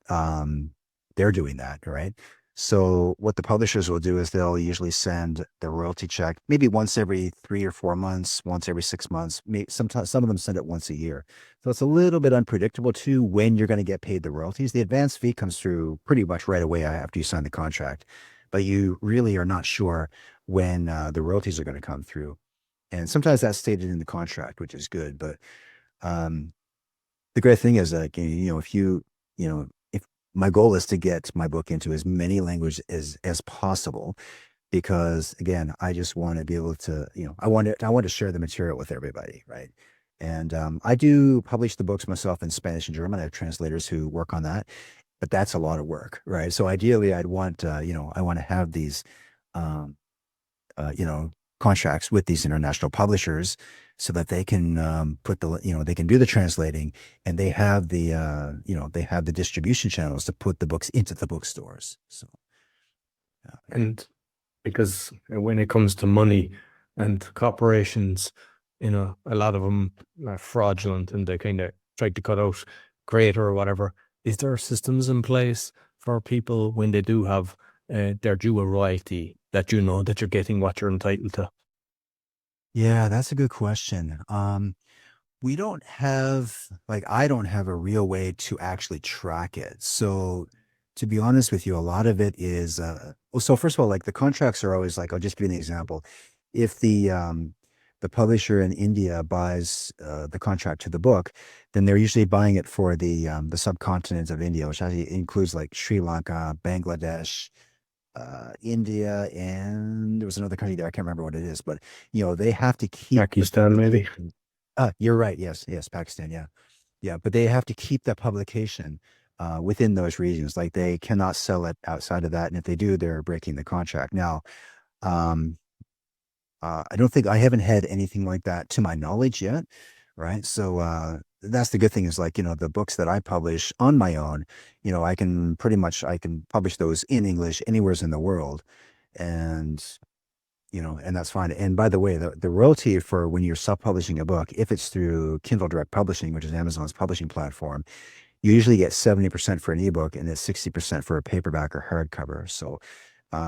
they're doing that, right? So what the publishers will do is they'll usually send the royalty check maybe once every 3 or 4 months, once every 6 months. Maybe sometimes some of them send it once a year. So it's a little bit unpredictable too when you're going to get paid the royalties. The advance fee comes through pretty much right away after you sign the contract, but you really are not sure when the royalties are going to come through. And sometimes that's stated in the contract, which is good. But um, the great thing is that, if my goal is to get my book into as many languages as possible, because again, I just want to be able to, I want to share the material with everybody, right? And I do publish the books myself in Spanish and German. I have translators who work on that, but that's a lot of work, right? So ideally, I'd want, I want to have these, um, uh, you know, contracts with these international publishers so that they can they can do the translating and they have the distribution channels to put the books into the bookstores. So, yeah. And because when it comes to money and corporations, a lot of them are fraudulent and they kind of try to cut out creator or whatever. Is there systems in place for people when they do have their due a royalty that you know that you're getting what you're entitled to? Yeah, that's a good question. We don't have, like, I don't have a real way to actually track it. So, to be honest with you, a lot of it is, well, so first of all, like the contracts are always like, I'll just give you an example. If the publisher in India buys the contract to the book, then they're usually buying it for the subcontinent of India, which actually includes like Sri Lanka, Bangladesh, India, and there was another country there. I can't remember what it is, but they have to keep the Pakistan, maybe. publication. You're right. Yes, yes, Pakistan. Yeah, yeah, but they have to keep that publication within those regions. Like they cannot sell it outside of that, and if they do, they're breaking the contract. Now, um, I don't think I haven't had anything like that to my knowledge yet, right? So that's the good thing is like, the books that I publish on my own, I can publish those in English anywhere in the world. And and that's fine. And by the way, the royalty for when you're self-publishing a book, if it's through Kindle Direct Publishing, which is Amazon's publishing platform, you usually get 70% for an ebook and then 60% for a paperback or hardcover. So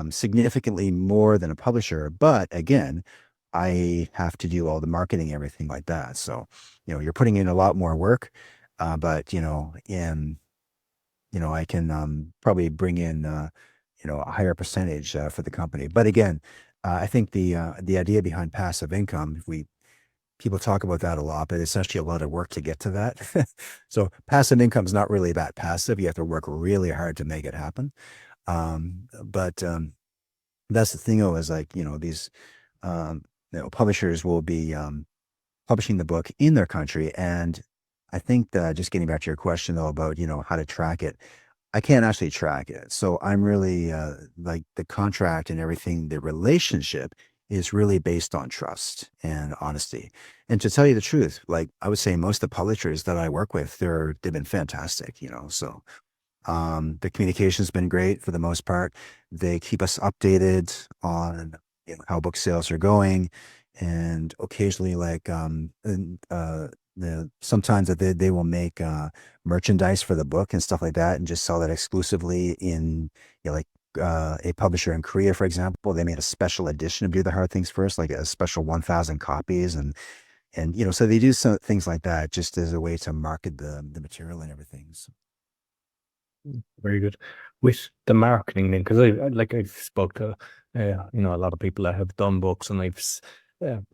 significantly more than a publisher. But again, I have to do all the marketing, everything like that. So, you're putting in a lot more work, but I can probably bring in a higher percentage for the company. But again, I think the idea behind passive income, if we people talk about that a lot, but it's actually a lot of work to get to that. So passive income is not really that passive. You have to work really hard to make it happen. But that's the thing, though, is like, these, um, publishers will be publishing the book in their country. And I think that, just getting back to your question, though, about, how to track it, I can't actually track it. So I'm really, like, the contract and everything, the relationship is really based on trust and honesty. And to tell you the truth, like, I would say most of the publishers that I work with, they've been fantastic, so the communication's been great for the most part. They keep us updated on, how book sales are going, and occasionally, like, sometimes that they will make merchandise for the book and stuff like that, and just sell that exclusively in, like, a publisher in Korea, for example. They made a special edition of Do the Hard Things First, like a special 1,000 copies, and so they do some things like that just as a way to market the material and everything. So. Very good. With the marketing then, because I've spoke to a lot of people that have done books, and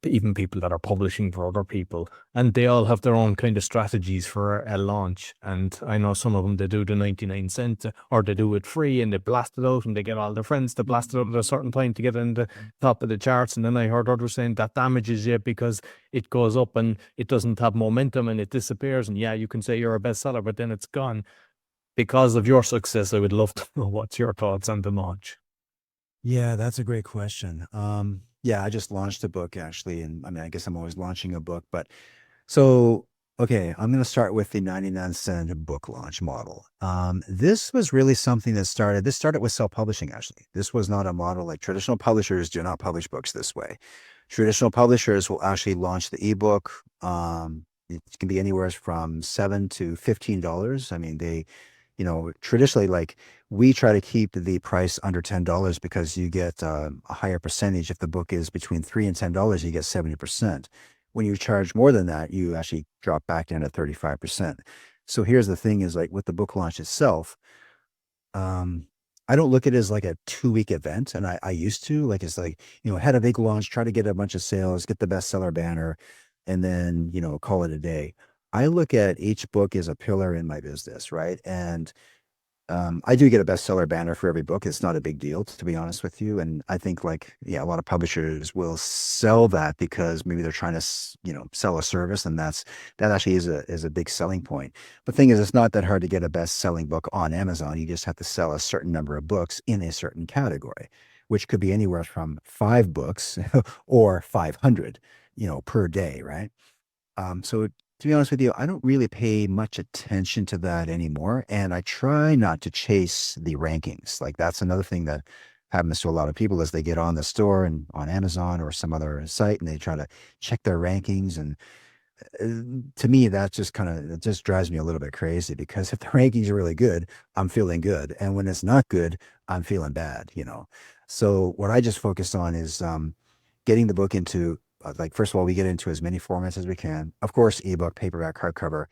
even people that are publishing for other people, and they all have their own kind of strategies for a launch. And I know some of them, they do the 99 cent, or they do it free, and they blast it out, and they get all their friends to blast it out at a certain time to get in the top of the charts. And then I heard others saying that damages you because it goes up and it doesn't have momentum and it disappears. And yeah, you can say you're a bestseller, but then it's gone. Because of your success, I would love to know what's your thoughts on the launch. Yeah, that's a great question. Yeah, I just launched a book, actually, and I mean, I guess I'm always launching a book, but so, okay, I'm going to start with the 99-cent book launch model. This was really something this started with self-publishing, actually. This was not a model like traditional publishers do not publish books this way. Traditional publishers will actually launch the ebook. It can be anywhere from $7 to $15. I mean, traditionally, like, we try to keep the price under $10 because you get a higher percentage. If the book is between $3 and $10, you get 70%. When you charge more than that, you actually drop back down to 35%. So here's the thing, is like, with the book launch itself, um, I don't look at it as like a 2-week event. And I used to, like, it's like, had a big launch, try to get a bunch of sales, get the bestseller banner, and then, call it a day. I look at each book as a pillar in my business, right? And I do get a bestseller banner for every book. It's not a big deal, to be honest with you. And I think, like, yeah, a lot of publishers will sell that because maybe they're trying to, sell a service, and that actually is a big selling point. The thing is, it's not that hard to get a best-selling book on Amazon. You just have to sell a certain number of books in a certain category, which could be anywhere from 5 books or 500, per day, right? So, to be honest with you, I don't really pay much attention to that anymore. And I try not to chase the rankings. Like, that's another thing that happens to a lot of people, is they get on the store and on Amazon or some other site, and they try to check their rankings. And to me, that just it just drives me a little bit crazy, because if the rankings are really good, I'm feeling good. And when it's not good, I'm feeling bad. So what I just focus on is getting the book into, like, first of all, we get into as many formats as we can. Of course, ebook, paperback, hardcover,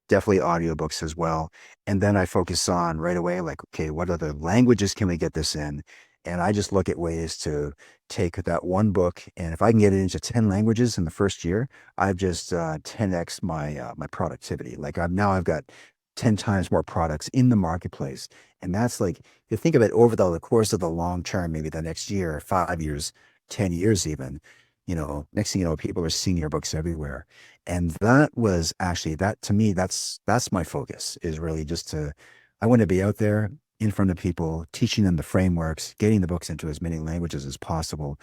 definitely audiobooks as well. And then I focus on right away, like, okay, what other languages can we get this in? And I just look at ways to take that one book, and if I can get it into 10 languages in the first year, I've just 10x my productivity. Like, I've got 10 times more products in the marketplace. And that's, like, if you think of it over the course of the long term, maybe the next year, 5 years, 10 years even, next thing you know, people are seeing your books everywhere. And that was actually, that to me, that's my focus, is really just I want to be out there in front of people, teaching them the frameworks, getting the books into as many languages as possible.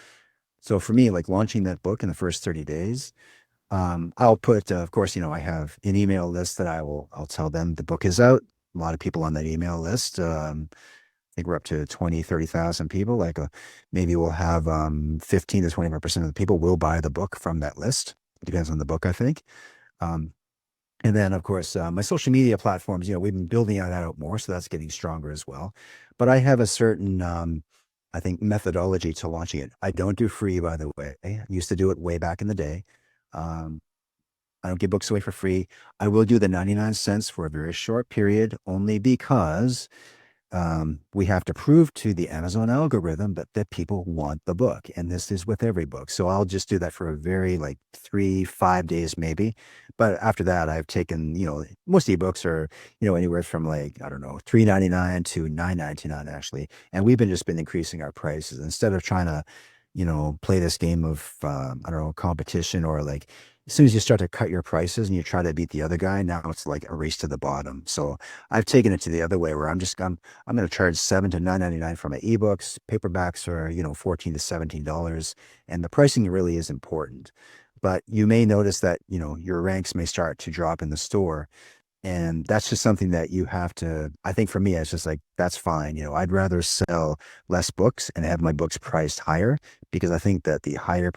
So for me, like, launching that book in the first 30 days, I'll put, of course, I have an email list that I'll tell them the book is out. A lot of people on that email list. I think we're up to 20, 30,000 people. Like, maybe we'll have 15 to 25% of the people will buy the book from that list. It depends on the book, I think. Um, and then, of course, my social media platforms, we've been building that out more, so that's getting stronger as well. But I have a certain, I think, methodology to launching it. I don't do free, by the way. I used to do it way back in the day. Um, I don't give books away for free. I will do the 99 cents for a very short period, only because we have to prove to the Amazon algorithm that people want the book. And this is with every book. So I'll just do that for a very like 3, 5 days maybe. But after that, I've taken, most ebooks are, anywhere from like, I don't know, $3.99 to $9.99 actually. And we've just been increasing our prices instead of trying to, play this game of, I don't know, competition or like, as soon as you start to cut your prices and you try to beat the other guy, now it's like a race to the bottom. So I've taken it to the other way where I'm going to charge $7 to $9.99 for my ebooks. Paperbacks are, $14 to $17, and the pricing really is important. But you may notice that, your ranks may start to drop in the store. And that's just something that you have to, I think for me, it's just like, that's fine. I'd rather sell less books and have my books priced higher because I think that the higher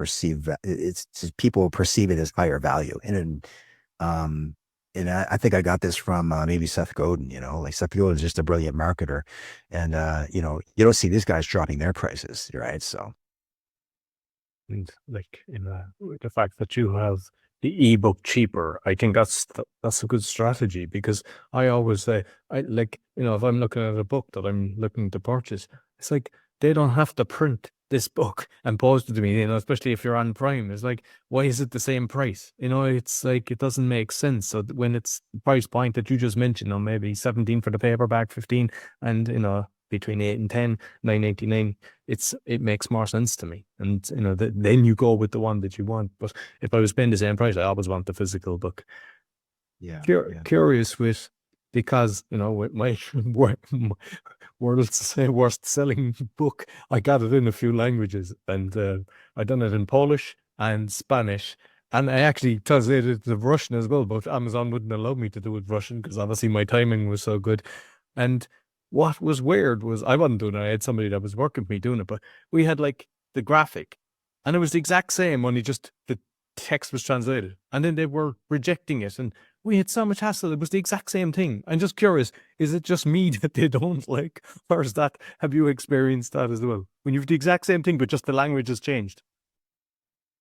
people perceive it as higher value. Um, and I think I got this from maybe Seth Godin, like Seth Godin is just a brilliant marketer. And, you don't see these guys dropping their prices, right? So, And like the fact that you have the ebook cheaper, I think that's a good strategy because I always say I like if I'm looking at a book that I'm looking to purchase, it's like they don't have to print this book and post it to me, especially if you're on Prime. It's like, why is it the same price? It's like it doesn't make sense. So when it's the price point that you just mentioned, maybe 17 for the paperback, 15, and between 8 and 10, 9.99, it makes more sense to me. And then you go with the one that you want. But if I was paying the same price, I always want the physical book. yeah. Curious because with my world's worst selling book, I got it in a few languages, and I done it in Polish and Spanish, and I actually translated it to Russian as well, but Amazon wouldn't allow me to do it Russian because obviously my timing was so good. And what was weird was I wasn't doing it. I had somebody that was working with me doing it, but we had like the graphic, and it was the exact same, only just the text was translated, and then they were rejecting it, and we had so much hassle. It was the exact same thing. I'm just curious, is it just me that they don't like, or is that, have you experienced that as well? When you've the exact same thing, but just the language has changed?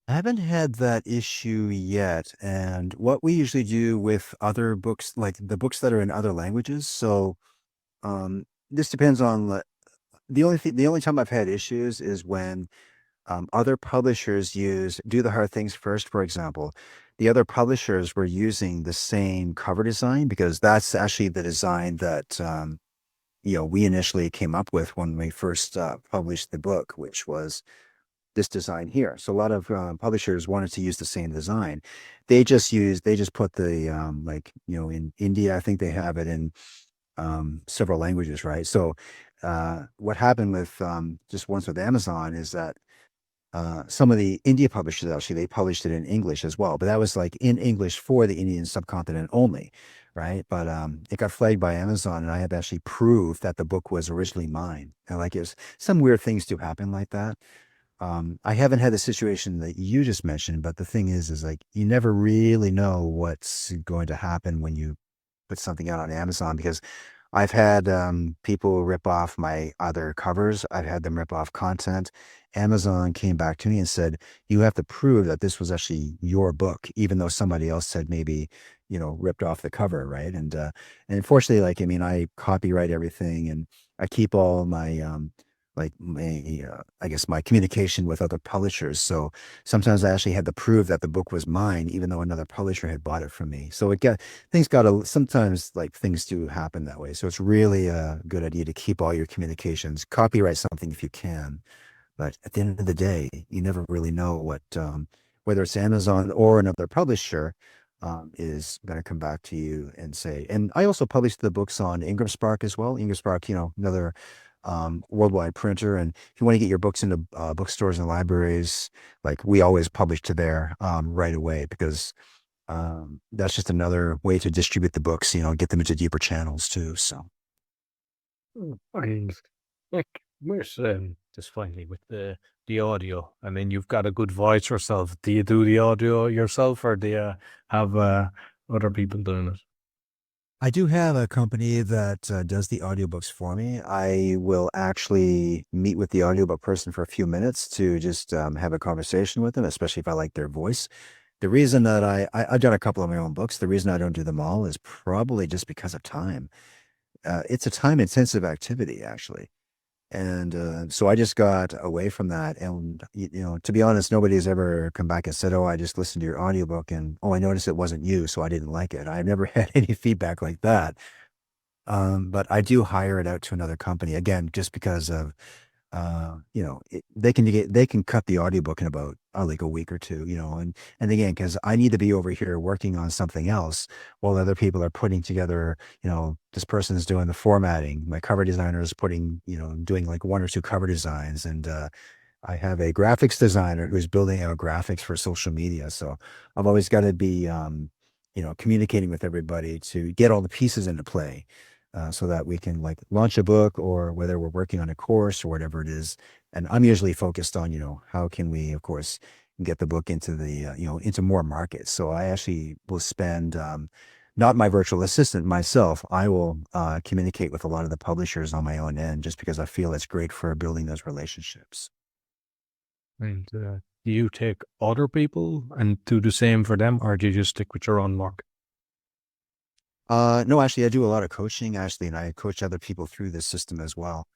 I haven't had that issue yet. And what we usually do with other books, like the books that are in other languages. So, this depends on the only time I've had issues is when other publishers do the hard things first. For example, the other publishers were using the same cover design because that's actually the design that we initially came up with when we first published the book, which was this design here. So a lot of publishers wanted to use the same design. They just put the like in India, I think they have it in several languages, right? So what happened with just once with Amazon is that some of the India publishers actually they published it in English as well, but that was like in English for the Indian subcontinent only, right? But it got flagged by Amazon, and I have actually proved that the book was originally mine. And like it's some weird things do happen like that. I haven't had the situation that you just mentioned, but the thing is like you never really know what's going to happen when you put something out on Amazon because I've had people rip off my other covers. I've had them rip off content. Amazon came back to me and said, you have to prove that this was actually your book, even though somebody else said maybe, ripped off the cover, right? And unfortunately, like, I mean, I copyright everything and I keep all my like my I guess my communication with other publishers. So sometimes I actually had to prove that the book was mine, even though another publisher had bought it from me. So sometimes like things do happen that way. So it's really a good idea to keep all your communications, copyright something if you can. But at the end of the day, you never really know whether it's Amazon or another publisher is going to come back to you and say. And I also published the books on Ingram Spark as well. Ingram Spark, another worldwide printer. And if you want to get your books into bookstores and libraries, like we always publish to there right away because that's just another way to distribute the books. Get them into deeper channels too. So. And like with just finally with the audio, I mean, you've got a good voice yourself. Do you do the audio yourself, or do you have other people doing it? I do have a company that does the audiobooks for me. I will actually meet with the audiobook person for a few minutes to just have a conversation with them, especially if I like their voice. The reason that I've done a couple of my own books, the reason I don't do them all is probably just because of time. it's a time intensive activity actually. And so I just got away from that. And, to be honest, nobody's ever come back and said, oh, I just listened to your audiobook and, oh, I noticed it wasn't you, so I didn't like it. I've never had any feedback like that. But I do hire it out to another company again, just because of, they can cut the audiobook in about like a week or two, and again, because I need to be over here working on something else while other people are putting together, this person is doing the formatting. My cover designer is doing like one or two cover designs. And, I have a graphics designer who's building out graphics for social media. So I've always got to be, communicating with everybody to get all the pieces into play, so that we can like launch a book or whether we're working on a course or whatever it is. And I'm usually focused on, how can we, of course, get the book into into more markets. So I actually will spend, not my virtual assistant myself. I will communicate with a lot of the publishers on my own end just because I feel it's great for building those relationships. And do you take other people and do the same for them, or do you just stick with your own mark? No, actually, I do a lot of coaching, actually, and I coach other people through this system as well.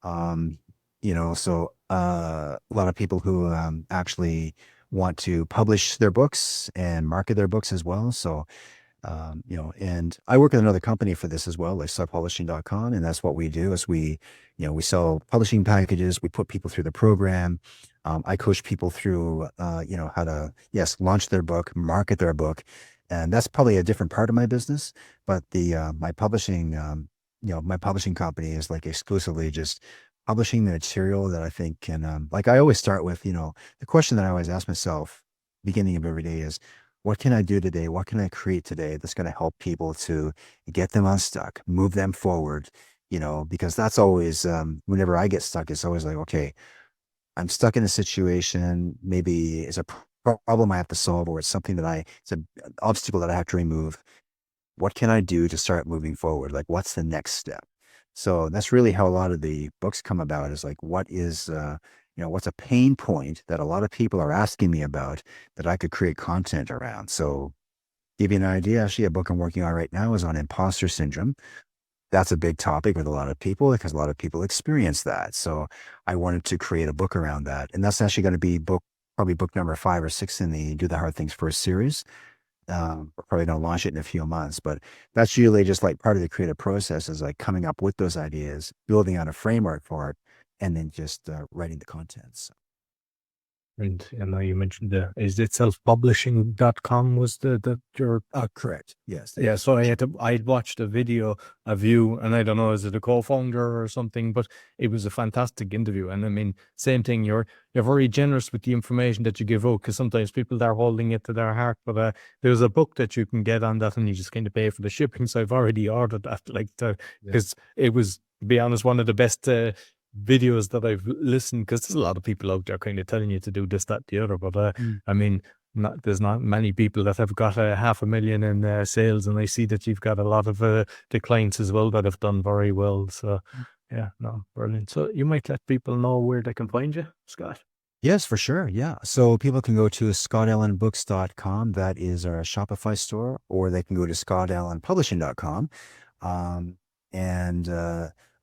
So a lot of people who actually want to publish their books and market their books as well. So and I work with another company for this as well, like subpublishing.com. And that's what we do is we sell publishing packages. We put people through the program. I coach people through, how to, yes, launch their book, market their book. And that's probably a different part of my business. But my publishing company is like exclusively just publishing the material that I think can, like I always start with, the question that I always ask myself beginning of every day is, what can I do today? What can I create today that's going to help people to get them unstuck, move them forward? Because that's always, whenever I get stuck, it's always like, okay, I'm stuck in a situation. Maybe it's a problem I have to solve, or it's something it's an obstacle that I have to remove. What can I do to start moving forward? Like, what's the next step? So that's really how a lot of the books come about is like, what's a pain point that a lot of people are asking me about that I could create content around. So give you an idea, actually, a book I'm working on right now is on imposter syndrome. That's a big topic with a lot of people because a lot of people experience that. So I wanted to create a book around that. And that's actually going to be probably book number 5 or 6 in the Do the Hard Things First series. We're probably going to launch it in a few months, but that's usually just like part of the creative process is like coming up with those ideas, building out a framework for it, and then just writing the contents. And I know you mentioned is it selfpublishing.com was your Correct. Yes. yeah, so I'd watched a video of you, and I don't know, is it a co-founder or something, but it was a fantastic interview. And I mean, same thing, you're very generous with the information that you give out, because sometimes people are holding it to their heart. But there's a book that you can get on that, and you just kind of pay for the shipping. So I've already ordered that, because it was, to be honest, one of the best videos that I've listened, because there's a lot of people out there kind of telling you to do this, that, the other. But I mean, there's not many people that have got 500,000 in sales, and I see that you've got a lot of the clients as well that have done very well. So yeah, no, brilliant. So you might let people know where they can find you, Scott. Yes, for sure. Yeah. So people can go to scottallanbooks.com. That is our Shopify store, or they can go to scottallanpublishing.com. And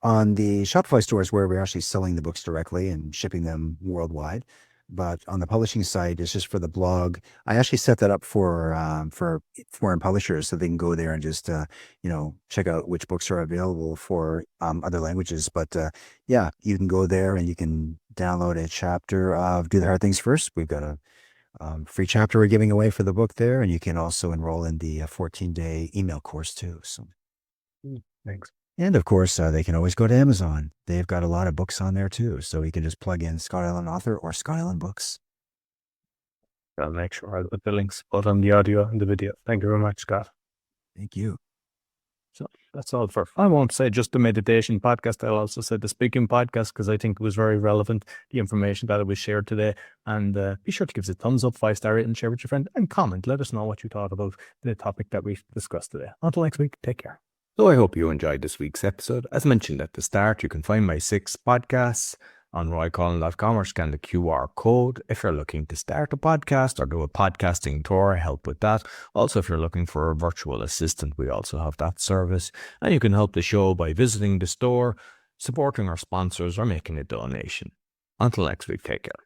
on the Shopify store is where we're actually selling the books directly and shipping them worldwide. But on the publishing site, it's just for the blog. I actually set that up for foreign publishers, so they can go there and just check out which books are available for other languages. But yeah, you can go there and you can download a chapter of Do the Hard Things First. We've got a free chapter we're giving away for the book there, and you can also enroll in the 14-day email course too. So Thanks. and of course, they can always go to Amazon. They've got a lot of books on there too. So you can just plug in Scott Allan Author or Scott Allan Books. I'll make sure I'll put the links both on the audio and the video. Thank you very much, Scott. Thank you. So that's all for, I won't say just the meditation podcast. I'll also say the speaking podcast, because I think it was very relevant, the information that was shared today. And be sure to give us a thumbs up, 5-star rating, share with your friend, and comment. Let us know what you thought about the topic that we discussed today. Until next week, take care. So I hope you enjoyed this week's episode. As mentioned at the start, you can find my 6 podcasts on roycollin.com or scan the QR code if you're looking to start a podcast or do a podcasting tour. I help with that. Also, if you're looking for a virtual assistant, we also have that service. And you can help the show by visiting the store, supporting our sponsors, or making a donation. Until next week, take care.